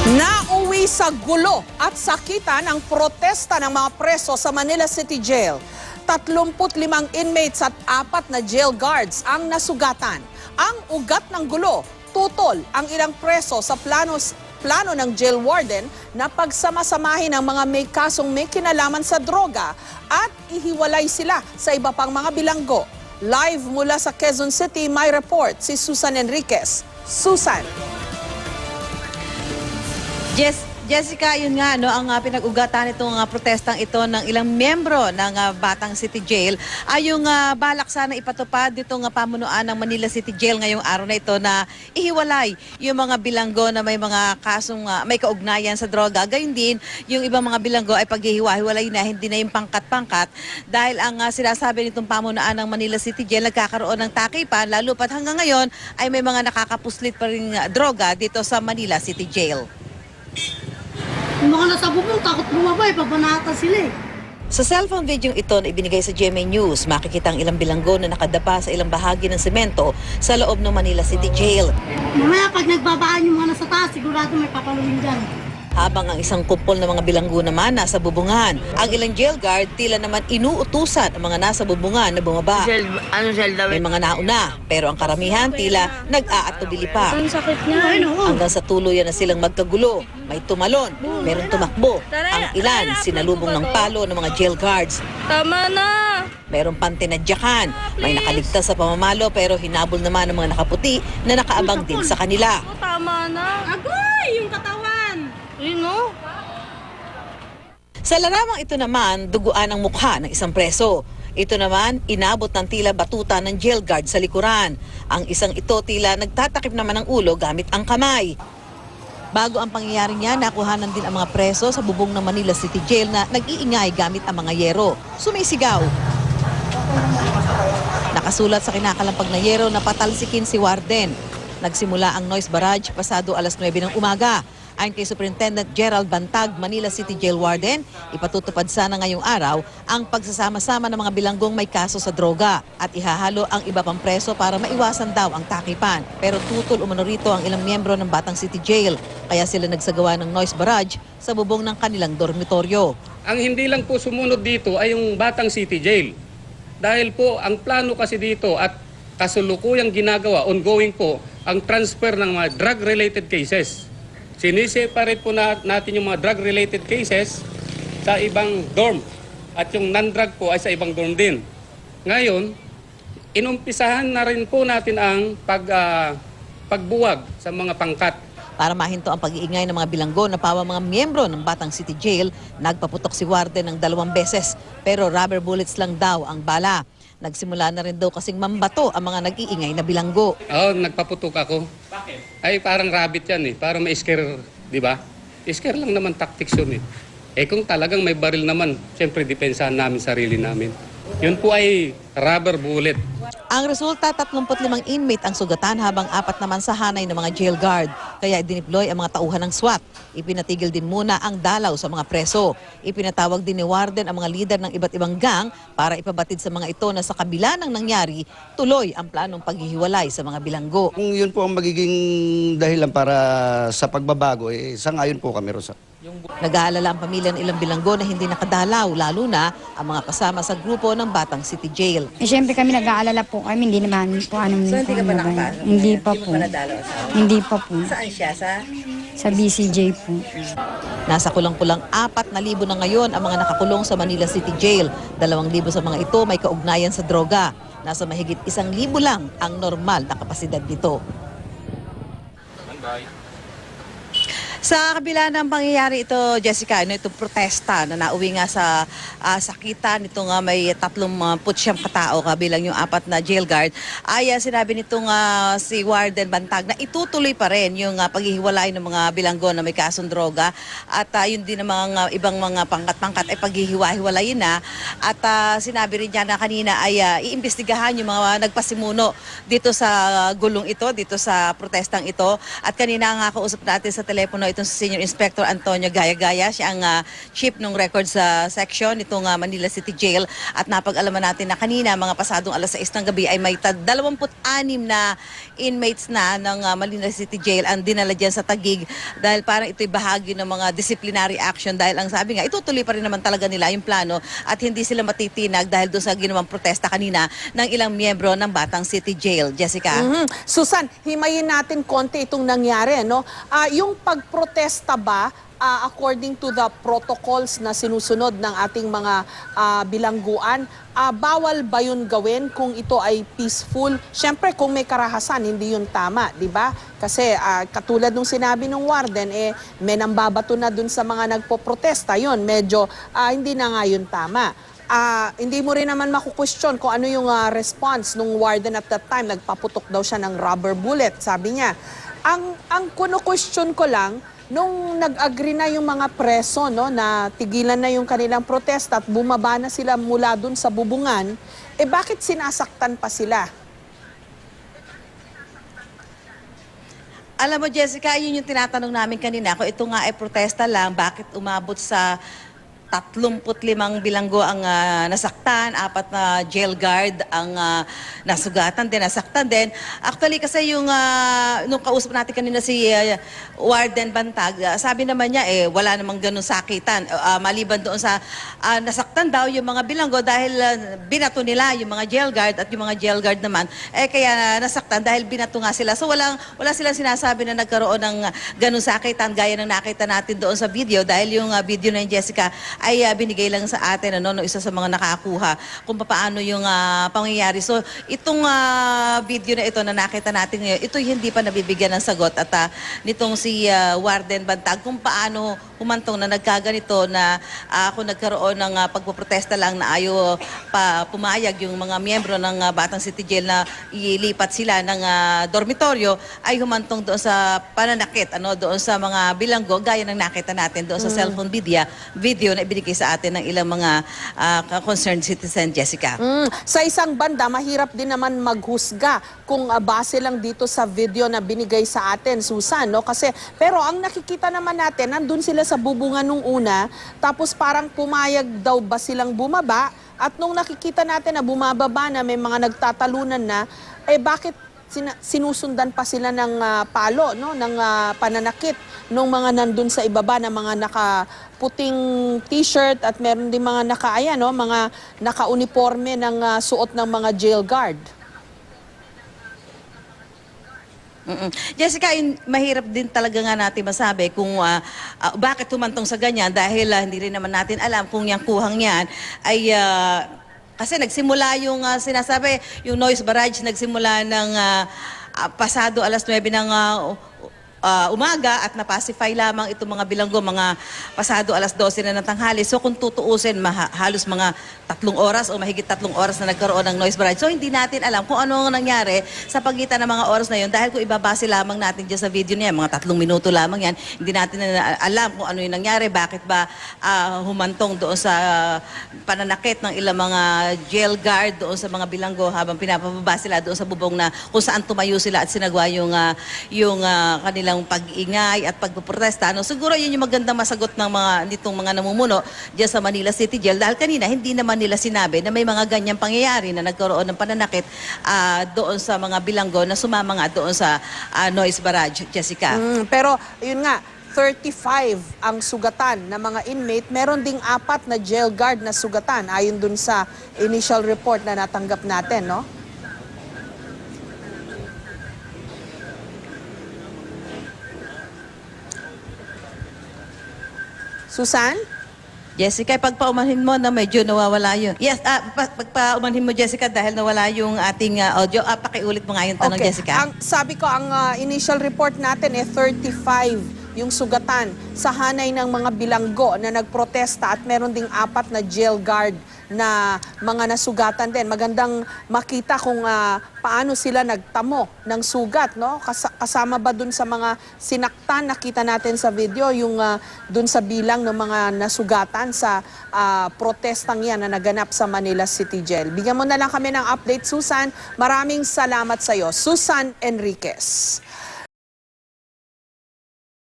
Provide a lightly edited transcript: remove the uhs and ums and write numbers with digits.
Nauwi sa gulo at sakitan ang protesta ng mga preso sa Manila City Jail. 35 inmates at 4 na jail guards ang nasugatan. Ang ugat ng gulo, tutol ang ilang preso sa plano ng jail warden na pagsamasamahin ang mga may kasong may kinalaman sa droga at ihiwalay sila sa iba pang mga bilanggo. Live mula sa Quezon City, may report si Susan Enriquez. Susan. Jessica, yun nga, no, ang pinag-ugatan itong protestang ito ng ilang miyembro ng Batang City Jail ay yung balak sana ipatupad ditong pamunuan ng Manila City Jail ngayong araw na ito na ihiwalay yung mga bilanggo na may mga kasong may kaugnayan sa droga. Gayun din, yung ibang mga bilanggo ay paghihiwa-hiwalay na, hindi na yung pangkat-pangkat dahil ang sinasabi nitong pamunuan ng Manila City Jail nagkakaroon ng takipan, lalo pat hanggang ngayon ay may mga nakakapuslit pa rin droga dito sa Manila City Jail. Yung mga nasa bubong, takot bumabay, pabanata sila eh. Sa cellphone video ito na ibinigay sa GMA News, makikita ang ilang bilanggo na nakadapa sa ilang bahagi ng semento sa loob ng Manila City Jail. Mamaya pag nagbabaan yung mga nasa taas, sigurado may papaluin dyan. Habang ang isang kupol ng mga bilanggo naman nasa bubungan. Ang ilang jail guard tila naman inuutusan ang mga nasa bubungan na bumaba. May mga nauna, pero ang karamihan tila nag-aatubili pa. Ang sakit niya. Hanggang sa tuluyan na silang magkagulo. May tumalon, meron tumakbo. Ang ilan sinalubong ng palo ng mga jail guards. Tama na! Meron pang tinadyakan. May nakaligtas sa pamamalo pero hinabol naman ng mga nakaputi na nakaabang din sa kanila. Tama na! Agoy! Yung katawan! Yun no? Sa larawang ito naman, duguan ang mukha ng isang preso. Ito naman, inabot ng tila batuta ng jail guard sa likuran. Ang isang ito tila nagtatakip naman ng ulo gamit ang kamay. Bago ang pangyayari niya, nakuhanan din ang mga preso sa bubong ng Manila City Jail na nag-iingay gamit ang mga yero. Sumisigaw. Nakasulat sa kinakalampag na yero na patalsikin si warden. Nagsimula ang noise barrage pasado alas 9 ng umaga. Ayon kay Superintendent Gerald Bantag, Manila City Jail Warden, ipatutupad sana ngayong araw ang pagsasama-sama ng mga bilanggong may kaso sa droga at ihahalo ang iba pang preso para maiwasan daw ang takipan. Pero tutol umano rito ang ilang miyembro ng Batang City Jail, kaya sila nagsagawa ng noise barrage sa bubong ng kanilang dormitoryo. Ang hindi lang po sumunod dito ay yung Batang City Jail. Dahil po ang plano kasi dito at kasulukuyang ginagawa, ongoing po, ang transfer ng mga drug-related cases. Siniseparate po natin yung mga drug-related cases sa ibang dorm at yung non-drug po ay sa ibang dorm din. Ngayon, inumpisahan na rin po natin ang pagbuwag sa mga pangkat. Para mahinto ang pag-iingay ng mga bilanggo na pawa mga miyembro ng Batang City Jail, nagpaputok si warden ng 2 beses pero rubber bullets lang daw ang bala. Nagsimula na rin daw kasing mambato ang mga nag-iingay na bilanggo. Nagpaputok ako. Bakit? Ay parang rabbit yan eh, para ma-scare, di ba? Scare lang naman tactics yun eh. Kung talagang may baril naman, siyempre depensahan namin sarili namin. Yun po ay rubber bullet. Ang resulta, 35 inmate ang sugatan habang 4 naman sa hanay ng mga jail guard. Kaya dineploy ang mga tauhan ng SWAT. Ipinatigil din muna ang dalaw sa mga preso. Ipinatawag din ni warden ang mga lider ng iba't ibang gang para ipabatid sa mga ito na sa kabila ng nangyari, tuloy ang planong paghihiwalay sa mga bilanggo. Kung yun po ang magiging dahilan para sa pagbabago, sangayon po kami, Rosa. Nag-aalala ang pamilya ng ilang bilanggo na hindi nakadalaw, lalo na ang mga kasama sa grupo ng Batang City Jail. Siyempre kami nag-aalala po kami, hindi naman po anong... So hindi ka pa nakapalo? Hindi pa po. Hindi pa po. Saan siya? Sa BCJ po. Nasa kulang-kulang 4,000 na ngayon ang mga nakakulong sa Manila City Jail. 2,000 sa mga ito may kaugnayan sa droga. Nasa mahigit 1,000 lang ang normal na kapasidad nito. Sa kabila ng pangyayari ito, Jessica, itong protesta na nauwi nga sa sakitan, ito nga may 39 katao kabilang yung 4 na jail guard, ay sinabi nitong si Warden Bantag na itutuloy pa rin yung paghihiwalay ng mga bilanggo na may kasong droga at yun din ng mga ibang mga pangkat-pangkat ay paghihiwa-hiwalayin na at sinabi rin niya na kanina ay iimbestigahan yung mga nagpasimuno dito sa gulong ito, dito sa protestang ito at kanina nga kausap natin sa telepono itong si Senior Inspector Antonio Gaya-Gaya. Siya ang chief ng records section nitong Manila City Jail. At napag-alaman natin na kanina, mga pasadong alas 6 ng gabi, ay may 26 na inmates na ng Manila City Jail ang dinala dyan sa Taguig dahil parang ito'y bahagi ng mga disciplinary action dahil ang sabi nga, itutuloy pa rin naman talaga nila yung plano at hindi sila matitinag dahil doon sa ginawang protesta kanina ng ilang miyembro ng Batang City Jail. Jessica? Susan, himayin natin konti itong nangyari, no? Yung pagprotesta ba, according to the protocols na sinusunod ng ating mga bilangguan, bawal ba yun gawin kung ito ay peaceful? Siyempre, kung may karahasan, hindi yun tama, di ba? Kasi katulad nung sinabi ng warden, may nambabato na dun sa mga nagpo-protesta, yun, medyo hindi na nga yun tama. Hindi mo rin naman makukwestiyon kung ano yung response nung warden at that time. Nagpaputok daw siya ng rubber bullet, sabi niya. Ang kuno-question ko lang, nung nag-agree na yung mga preso, no, na tigilan na yung kanilang protesta at bumaba na sila mula dun sa bubungan, bakit sinasaktan pa sila? Alam mo, Jessica, yun yung tinatanong namin kanina. Kung ito nga ay protesta lang, bakit umabot sa 35 bilanggo ang nasaktan, 4 na jail guard ang nasugatan din, nasaktan din. Actually, kasi yung nung kausap natin kanina si Warden Bantag, sabi naman niya, wala namang ganun sakitan. Maliban doon sa nasaktan daw yung mga bilanggo dahil binato nila yung mga jail guard at yung mga jail guard naman, kaya nasaktan dahil binato nga sila. So wala silang sinasabi na nagkaroon ng ganun sakitan gaya ng nakita natin doon sa video dahil yung video na yung Jessica ay binigay lang sa atin no, isa sa mga nakakuha kung paano yung pangyayari. So itong video na ito na nakita natin ngayon, ito hindi pa nabibigyan ng sagot at nitong si Warden Bantag kung paano humantong na nagkaganito na kung nagkaroon ng pagpoprotesta lang na ayaw pa pumayag yung mga miyembro ng Batang City Jail na ilipat sila ng dormitoryo ay humantong doon sa pananakit doon sa mga bilanggo gaya ng nakita natin doon sa cellphone video na ibinigay sa atin ng ilang mga concerned citizen, Jessica. Sa isang banda, mahirap din naman maghusga kung base lang dito sa video na binigay sa atin, Susan, no? Kasi, pero ang nakikita naman natin, nandun sila sa bubungan nung una, tapos parang pumayag daw ba silang bumaba, at nung nakikita natin na bumababa na may mga nagtatalunan na, bakit sinusundan pa sila ng palo, no, ng pananakit nung mga nandun sa ibaba na mga nakaputing t-shirt at meron din mga mga naka-uniforme ng suot ng mga jail guard. Jessica, mahirap din talaga nga natin masabi kung bakit humantong sa ganyan dahil hindi rin naman natin alam kung yung kuhang yan ay kasi nagsimula yung sinasabi, yung noise barrage nagsimula ng pasado alas 9 ng umaga at napacify lamang itong mga bilanggo, mga pasado alas 12 na ng tanghali. So kung tutuusin, halos mga 3 oras o mahigit 3 oras na nagkaroon ng noise barrage. So hindi natin alam kung ano nangyari sa pagitan ng mga oras na yun dahil kung ibabase lamang natin dyan sa video niya, mga 3 minuto lamang yan, hindi natin alam kung ano yung nangyari, bakit ba humantong doon sa pananakit ng ilang mga jail guard doon sa mga bilanggo habang pinapababa sila doon sa bubong na kung saan tumayo sila at sinagwa yung kanilang pag-ingay at pagpuprotesta. Siguro yun yung magandang masagot ng nitong mga namumuno dyan sa Manila City Jail dahil kanina hindi naman nila sinabi na may mga ganyang pangyayari na nagkaroon ng pananakit doon sa mga bilanggo na sumama nga doon sa noise barrage, Jessica. Pero yun nga, 35 ang sugatan ng mga inmate. Meron ding 4 na jail guard na sugatan ayon dun sa initial report na natanggap natin, no? Susan? Jessica, pagpaumanhin mo na medyo nawawala yun. Yes, pagpaumanhin mo, Jessica, dahil nawala yung ating audio. Pakiulit mo nga yung tanong, Jessica. Sabi ko, ang initial report natin 35 yung sugatan sa hanay ng mga bilanggo na nagprotesta at meron ding 4 na jail guard na mga nasugatan din. Magandang makita kung paano sila nagtamo ng sugat, no? Kasama ba dun sa mga sinaktan, nakita natin sa video, yung dun sa bilang ng mga nasugatan sa protestang yan na naganap sa Manila City Jail. Bigyan mo na lang kami ng update, Susan. Maraming salamat sa iyo. Susan Enriquez.